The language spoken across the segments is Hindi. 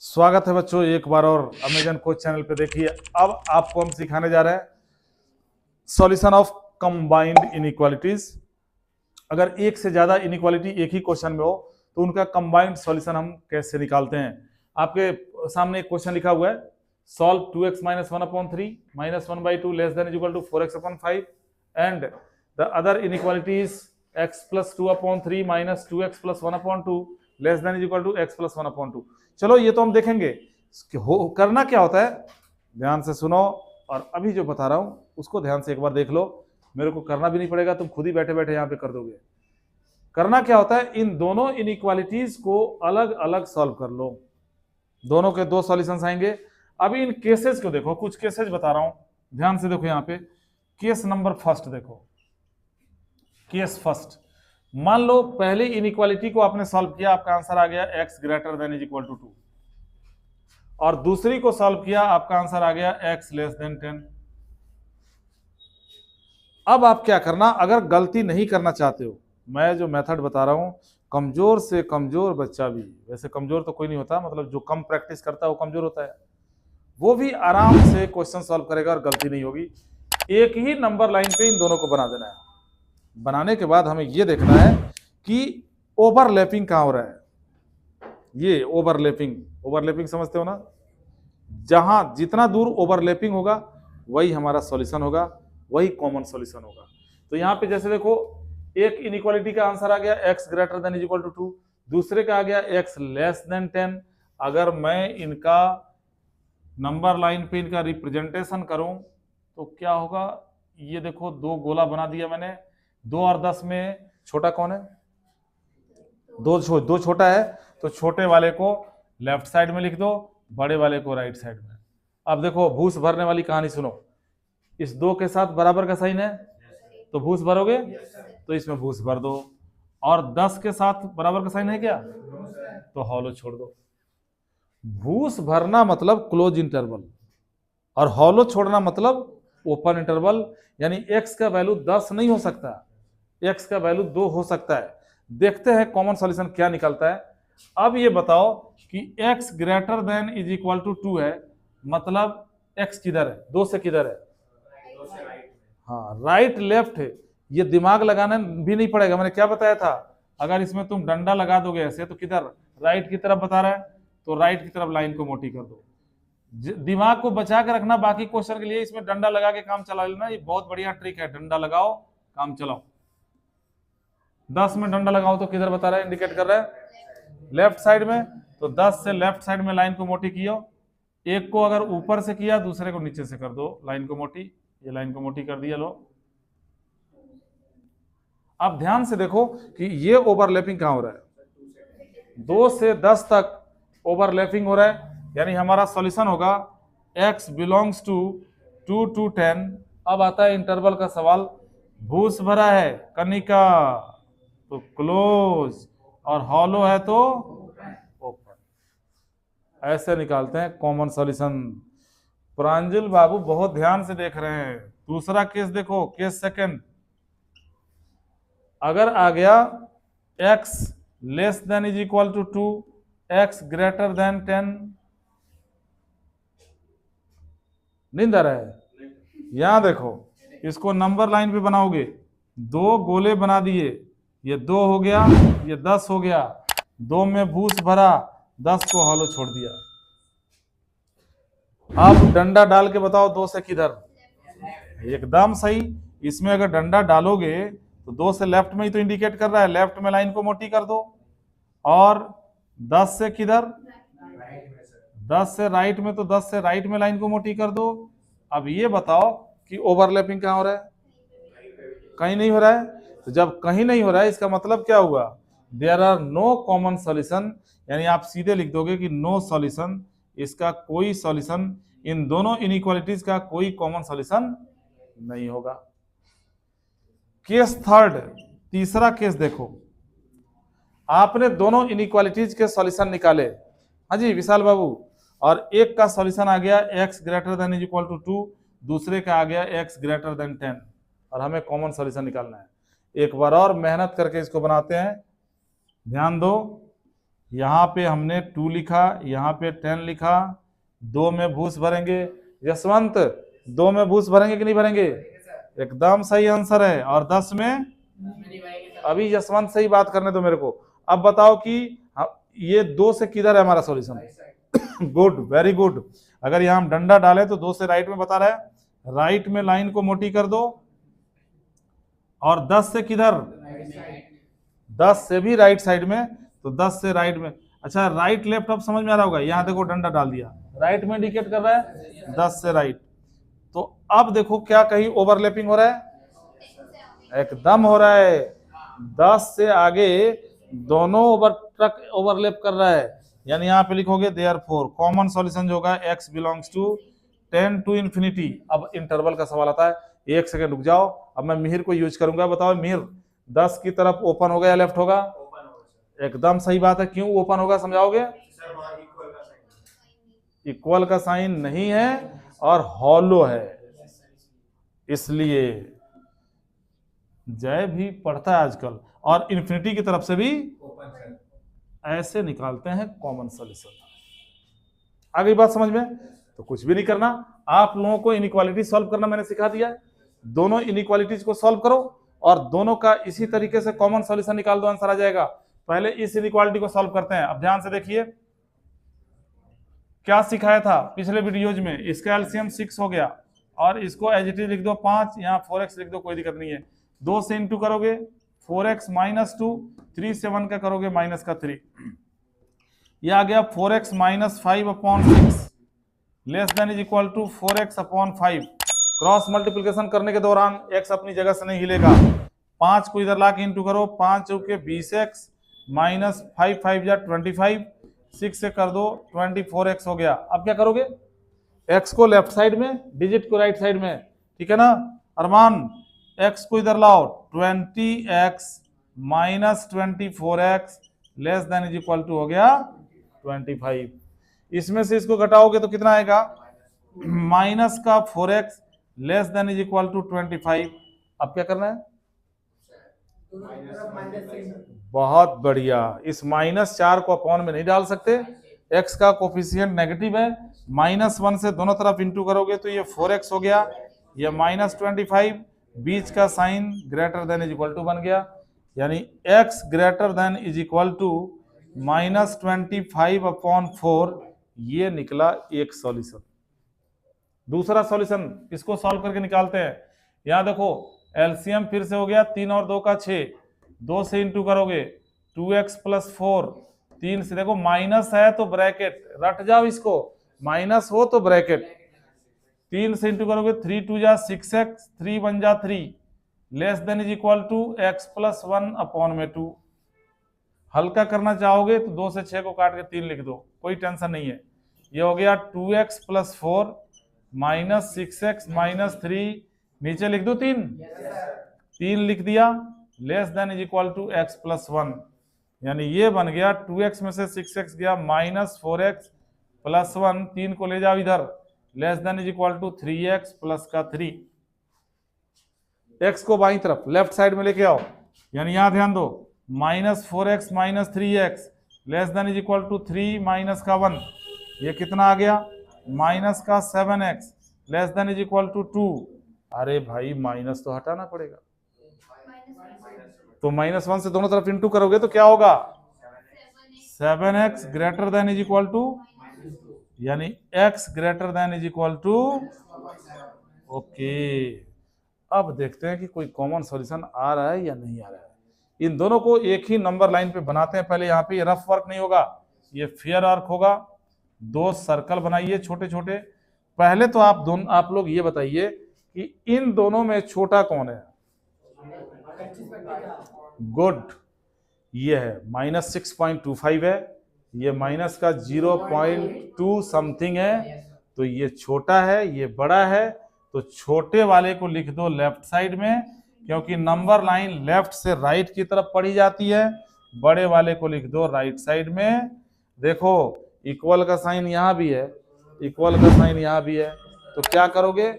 स्वागत है बच्चों एक बार और अमेजन कोच चैनल पे। देखिए अब आपको हम सिखाने जा रहे हैं सॉल्यूशन ऑफ कंबाइंड इनइक्वालिटीज। अगर एक से ज्यादा इनइक्वालिटी एक ही क्वेश्चन में हो तो उनका कंबाइंड सॉल्यूशन हम कैसे निकालते हैं। आपके सामने एक क्वेश्चन लिखा हुआ है, solve 2x minus 1/3 minus 1/2 less than equal to 4x/5 and the other inequality is x plus 2/3 minus 2x plus 1/2 less than equal to x plus 1/2। चलो ये तो हम देखेंगे करना क्या होता है, ध्यान से सुनो और अभी जो बता रहा हूं उसको ध्यान से एक बार देख लो। मेरे को करना भी नहीं पड़ेगा, तुम खुद ही बैठे बैठे यहां पे कर दोगे। करना क्या होता है, इन दोनों इनइक्वालिटीज को अलग अलग सॉल्व कर लो। दोनों के दो सॉल्यूशंस आएंगे। अभी इन केसेस को देखो, कुछ केसेस बता रहा हूं, ध्यान से देखो। यहां पे केस नंबर फर्स्ट देखो, केस फर्स्ट। मान लो पहली इनइक्वालिटी को आपने सॉल्व किया, आपका आंसर आ गया x greater than is equal to 2 और दूसरी को सॉल्व किया, आपका आंसर आ गया x लेस देन 10। अब आप क्या करना, अगर गलती नहीं करना चाहते हो, मैं जो मेथड बता रहा हूं, कमजोर से कमजोर बच्चा भी, वैसे कमजोर तो कोई नहीं होता, मतलब जो कम प्रैक्टिस करता है वो कमजोर होता है, वो भी आराम से क्वेश्चन सॉल्व करेगा और गलती नहीं होगी। एक ही नंबर लाइन पे इन दोनों को बना देना है। बनाने के बाद हमें यह देखना है कि ओवरलैपिंग कहां हो रहा है। ये ओवरलैपिंग समझते हो ना, जहां जितना दूर ओवरलैपिंग होगा वही हमारा सॉल्यूशन होगा, वही कॉमन सॉल्यूशन होगा। तो यहां पे जैसे देखो, एक इनइक्वालिटी का आंसर आ गया x greater than is equal to 2, दूसरे का आ गया x लेस देन 10। अगर मैं इनका नंबर लाइन पे इनका रिप्रेजेंटेशन करूं तो क्या होगा, ये देखो दो गोला बना दिया मैंने। 2 और 10 में छोटा कौन है? दो छोटा है, तो छोटे वाले को लेफ्ट साइड में लिख दो, बड़े वाले को राइट साइड में। अब देखो भूस भरने वाली कहानी सुनो, इस 2 के साथ बराबर का साइन है तो भूस भरोगे, तो इसमें भूस भर दो। और 10 के साथ बराबर का साइन है क्या, तो हॉलो छोड़ दो। भूस भरना मतलब क्लोज इंटरवल और हॉलो छोड़ना मतलब ओपन इंटरवल। यानी x का वैल्यू 10 नहीं हो सकता, x का वैल्यू 2 हो सकता है। देखते हैं कॉमन सॉल्यूशन क्या निकलता है। अब ये बताओ कि x greater than is equal to 2 है, मतलब x किधर है, 2 से किधर है? हाँ, राइट लेफ्ट है। ये दिमाग लगाना भी नहीं पड़ेगा, मैंने क्या बताया था, अगर इसमें तुम डंडा लगा दोगे ऐसे तो किधर, राइट की तरफ बता रहा है, तो राइट की तरफ लाइन को मोटी कर दो। दिमाग को बचा के रखना, बाकी क्वेश्चन के लिए इसमें डंडा लगा के काम चला लेना, ये बहुत बढ़िया ट्रिक है। डंडा लगाओ, काम चलाओ। 10 में डंडा लगाओ तो किधर बता रहा है, इंडिकेट कर रहा है लेफ्ट साइड में, तो 10 से लेफ्ट साइड में लाइन को मोटी किया। एक को अगर ऊपर से किया, दूसरे को नीचे से कर दो लाइन को मोटी। ये लाइन को मोटी कर दिया, लो। अब ध्यान से देखो कि ये ओवरलैपिंग कहां हो रहा है, 2 से 10 तक ओवरलैपिंग हो रहा है। यानी हमारा सॉल्यूशन होगा x बिलोंग्स टू 2 to 10। अब आता है इंटरवल का सवाल, भूस भरा है कनिका तो क्लोज और हॉलो है तो ओपन। ऐसे निकालते हैं कॉमन सॉल्यूशन। प्रांजल बाबू बहुत ध्यान से देख रहे हैं। दूसरा केस देखो, केस सेकंड। अगर आ गया x less than is equal to 2, x greater than 10, नींद आ रहा है? यहां देखो, इसको नंबर लाइन पे बनाओगे, 2 गोले बना दिए, ये 2 हो गया, ये 10 हो गया, 2 में भूस भरा, 10 को हॉलो छोड़ दिया। अब डंडा डाल के बताओ 2 से किधर, एकदम सही। इसमें अगर डंडा डालोगे तो 2 से लेफ्ट में ही तो इंडिकेट कर रहा है, लेफ्ट में लाइन को मोटी कर दो। और 10 से किधर, 10 से राइट में, तो 10 से राइट में लाइन को मोटी कर दो। अब ये बताओ कि ओवरलैपिंग कहां हो रहा है, कहीं नहीं हो रहा है। तो जब कहीं नहीं हो रहा है, इसका मतलब क्या हुआ, there are no common solution. यानी आप सीधे लिख दोगे कि नो सॉल्यूशन, इसका कोई सॉल्यूशन, इन दोनों इनइक्वालिटीज का कोई कॉमन सॉल्यूशन नहीं होगा। केस थर्ड, तीसरा केस देखो, आपने दोनों इनइक्वालिटीज के सॉल्यूशन निकाले, हाँ जी विशाल बाबू, और एक का सॉल्यूशन आ गया x greater than is equal to 2, दूसरे का आ गया x ग्रेटर देन 10, और हमें कॉमन सॉल्यूशन निकालना है। एक बार और मेहनत करके इसको बनाते हैं, ध्यान दो। यहाँ पे हमने 2 लिखा, यहाँ पे 10 लिखा, 2 में भूस भरेंगे। यशवंत 2 में भूस भरेंगे कि नहीं भरेंगे? एकदम सही आंसर है। और 10 में? अभी यशवंत से ही बात करने दो मेरे को। अब बताओ कि ये 2 से किधर है हमारा सॉल्यूशन? Good, very good. अगर यहाँ हम डंडा डालें तो 2 से राइट में बता रहा है। राइट में लाइन को मोटी कर दो। और 10 से किधर? 10 से भी राइट साइड में, तो 10 से राइट में। अच्छा, राइट लेफ्ट अब समझ में आ रहा होगा। यहाँ देखो डंडा डाल दिया, राइट में इंडिकेट कर रहा है 10 से राइट। तो अब देखो क्या कहीं ओवरलैपिंग हो रहा है? एकदम हो रहा है। 10 से आगे दोनों ओवरलैप कर रहा है। यानी यहाँ पे लिखोगे देयरफॉर कॉमन सॉल्यूशन जो होगा x belongs to 10 to infinity. अब इंटरवल का सवाल आता है। 1 सेकंड रुक जाओ, अब मैं मिहिर को यूज करूंगा। बताओ मिहिर, 10 की तरफ ओपन होगा या लेफ्ट होगा? एकदम सही बात है। क्यों ओपन होगा समझाओगे? इक्वल का साइन नहीं है और हॉलो है, इसलिए जय भी पढ़ता है आजकल। और इन्फिनिटी की तरफ से भी ऐसे निकालते हैं कॉमन सॉल्यूशन। आ गई बात समझ में? तो कुछ भी नहीं करना, आप लोगों को इनइक्वालिटी सॉल्व करना मैंने सिखा दिया है। दोनों इनइक्वालिटीज को सॉल्व करो और दोनों का इसी तरीके से कॉमन सॉल्यूशन निकाल दो, आंसर आ जाएगा। पहले इस इनइक्वालिटी को सॉल्व करते हैं। अब ध्यान से देखिए क्या सिखाया था पिछले वीडियोज में। इसका एलसीएम 6 हो गया और इसको एज इट इज लिख दो 5, यहाँ 4x लिख दो, कोई दिक्कत नहीं है। 2 से इंटू करोगे 4x माइनस 2, 3 से 1 का करोगे माइनस का 3, यह आ गया 4x minus 5/6 less than is equal to 4x upon 5। Cross multiplication करने के दौरान x अपनी जगह से नहीं हिलेगा। 5 को इधर ला के इंटू करो, 5 चौके 20x माइनस 5 5 जा 25, 6 से कर दो 24x हो गया। अब क्या करोगे? x को लेफ्ट साइड में, डिजिट को राइट साइड में, ठीक है ना अरमान? x को इधर लाओ, 20x minus 24x less than is equal to हो गया 25। इसमें से इसको घटाओगे तो कितना आएगा? माइनस का 4x less than is equal to 25। अब क्या करना है? बहुत बढ़िया। इस -4 को अपॉन में नहीं डाल सकते, x का कोफिशिएंट नेगेटिव है। -1 से दोनों तरफ इंटू करोगे तो ये 4x हो गया, ये -25, बीच का sign greater than is equal to बन गया। यानी x greater than is equal to -25/4, ये निकला एक सॉल्यूशन। दूसरा सॉल्यूशन इसको सॉल्व करके निकालते हैं। यहां देखो एलसीएम फिर से हो गया 3 और 2 का 6, 2 से इंटू करोगे 2x प्लस 4, 3 से देखो माइनस है तो ब्रैकेट रट जाओ, इसको माइनस हो तो ब्रैकेट, 3 से इंटू करोगे 3 2 जा 6x, 3 1 जा 3 less than is equal to x plus 1 upon में 2। हल्का करना चाहोगे तो 2 से 6 को काट के 3 लिख दो, कोई टेंशन नहीं है। ये हो गया 2x plus 4 minus 6x minus 3, नीचे लिख दो 3 लिख दिया, less than is equal to x plus 1। यानी ये बन गया 2x में से 6x गया माइनस 4x प्लस 1, 3 को ले जाओ इधर, less than is equal to 3x plus का 3। x को बाईं तरफ लेफ्ट साइड में लेके आओ। यानी यहां ध्यान दो, -4x minus 3x less than is equal to 3 minus का 1, ये कितना आ गया? माइनस का 7x less than is equal to 2। अरे भाई माइनस तो हटाना पड़ेगा, तो -1 से दोनों तरफ इंटू करोगे तो क्या होगा? 7x greater than is equal to, यानी x greater than is equal to, okay. अब देखते हैं कि कोई कॉमन सॉल्यूशन आ रहा है या नहीं आ रहा है। इन दोनों को एक ही नंबर लाइन पे बनाते हैं। पहले यहाँ पे रफ वर्क नहीं होगा, ये फेयर आर्क होगा। 2 सर्कल बनाइए छोटे छोटे। पहले तो आप लोग ये बताइए कि इन दोनों में छोटा कौन है? गुड, ये है -6.25 है, ये माइनस का 0.2 समथिंग है, तो ये छोटा है, ये बड़ा है। तो छोटे वाले को लिख दो लेफ्ट साइड में, क्योंकि नंबर लाइन लेफ्ट से राइट की तरफ पढ़ी जाती है। बड़े वाले को लिख दो राइट साइड में। देखो इक्वल का साइन यहाँ भी है, इक्वल का साइन यहाँ भी है, तो क्या करोगे?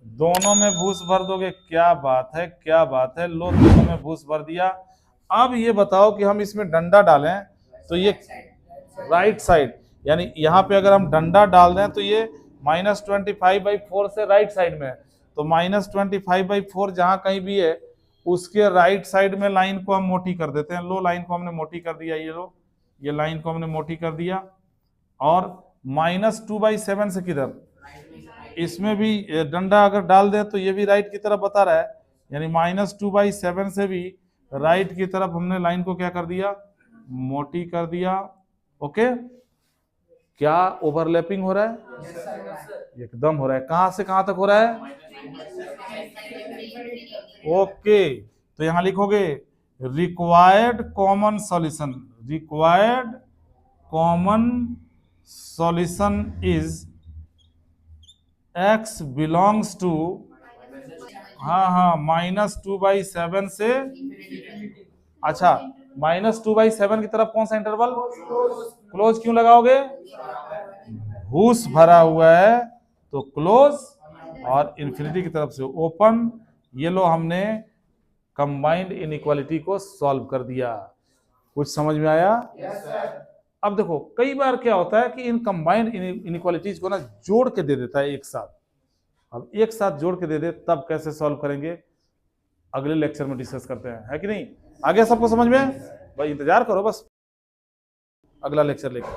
दोनों में भूस भर दोगे। क्या बात है, क्या बात है, लो दोनों में भूस भर दिया। अब ये बताओ कि हम इसमें डंडा डालें तो ये राइट साइड, यानी यहाँ पे अगर हम डंडा डाल दें तो ये -25/4 से राइट साइड में है, तो -25/4 जहां कहीं भी है उसके राइट साइड में लाइन को हम मोटी कर देते हैं। लो लाइन को हमने मोटी कर दिया, ये लो ये लाइन को हमने मोटी कर दिया। और -2/7 से किधर, इसमें भी डंडा अगर डाल दे तो ये भी राइट की तरफ बता रहा है, यानी -2/7 से भी राइट की तरफ हमने लाइन को क्या कर दिया, मोटी कर दिया। ओके, क्या ओवरलैपिंग हो रहा है? एकदम हो रहा है। कहां से कहां तक हो रहा है? ओके, तो यहां लिखोगे required common solution, required common solution is x belongs to, हाँ -2/7 से, अच्छा -2/7 की तरफ कौन सा इंटरवल? क्लोज क्यों लगाओगे? घूस भरा हुआ है तो क्लोज, और इंफिनिटी की तरफ से ओपन। ये लो हमने कंबाइंड इनइक्वालिटी को सॉल्व कर दिया। कुछ समझ में आया? अब देखो कई बार क्या होता है कि इन कंबाइंड इनइक्वालिटीज को ना जोड़ के दे देता है एक साथ। अब एक साथ जोड़ के दे दे तब कैसे सॉल्व करेंगे अगले लेक्चर में डिस्कस करते हैं, है कि नहीं? आ गया सबको समझ में? भाई इंतजार करो बस, अगला लेक्चर लेकर।